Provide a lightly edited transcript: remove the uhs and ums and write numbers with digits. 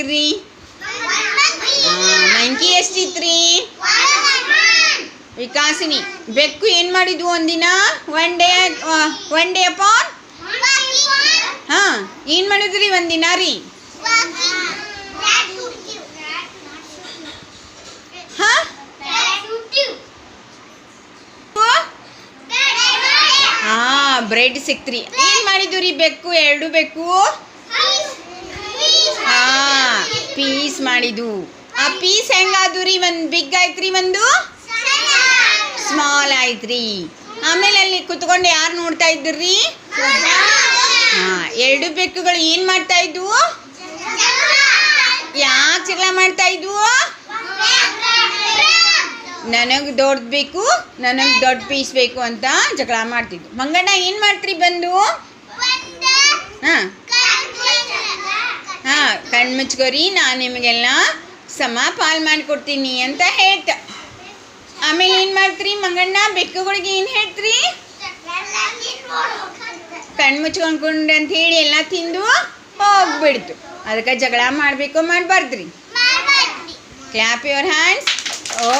ಮಾಡಿದಿರಿ? ಮಂಕಿ ಎಷ್ಟಿತ್ರಿ? ವಿಕಾಸಿನಿ ಬೆಕ್ಕು ಏನು ಮಾಡಿದ್ವು ಒಂದಿನ? ಒನ್ ಡೇ ಅಪಾನ್ ಹಾಂ ಏನು ಮಾಡಿದ್ರಿ ಒಂದಿನ ರೀ? ಹಾಂ ಬ್ರೆಡ್ ಸಿಕ್ತ್ರಿ. ಏನು ಮಾಡಿದ್ವು ರೀ ಬೆಕ್ಕು? ಎರಡು ಬೆಕ್ಕು ಪೀಸ್ ಮಾಡಿದ್ವು. ಆ ಪೀಸ್ ಹೆಂಗಾದ್ವು ರೀ? ಒಂದು ಬಿಗ್ ಆಯ್ತ್ರಿ, ಒಂದು ಸ್ಮಾಲ್ ಆಯ್ತ್ರಿ. ಆಮೇಲೆ ಅಲ್ಲಿ ಕುತ್ಕೊಂಡು ಯಾರು ನೋಡ್ತಾ ಇದ್ರಿ? ಎರಡು ಬೆಕ್ಕುಗಳು ಏನು ಮಾಡ್ತಾ ಇದ್ವು? ಯಾಕೆ ಜಗಳ ಮಾಡ್ತಾ ಇದ್ವು? ನನಗೆ ದೊಡ್ಡ ಬೇಕು, ನನಗೆ ದೊಡ್ಡ ಪೀಸ್ ಬೇಕು ಅಂತ ಜಗಳ ಮಾಡ್ತಿದ್ವು. ಮಂಗಣ್ಣ ಏನು ಮಾಡ್ತೀರಿ ಬಂದು? ಕಣ್ಣು ಮುಚ್ಕೋರಿ, ನಾನು ನಿಮಗೆಲ್ಲ ಸಮ ಪಾಲು ಮಾಡಿಕೊಡ್ತೀನಿ ಅಂತ ಹೇಳ್ತ. ಆಮೇಲೆ ಏನು ಮಾಡ್ತೀರಿ ಮಂಗಣ್ಣ? ಬೆಕ್ಕುಗಳಿಗೆ ಏನು ಹೇಳ್ತೀರಿ? ಕಣ್ಣು ಮುಚ್ಕೊಂಡ್ಕೊಂಡು ಅಂತ ಹೇಳಿ ಎಲ್ಲ ತಿಂದು ಹೋಗ್ಬಿಡ್ತು. ಅದಕ್ಕೆ ಜಗಳ ಮಾಡಬೇಕು ಮಾಡಬಾರ್ದ್ರಿ. Clap your hands. ಓ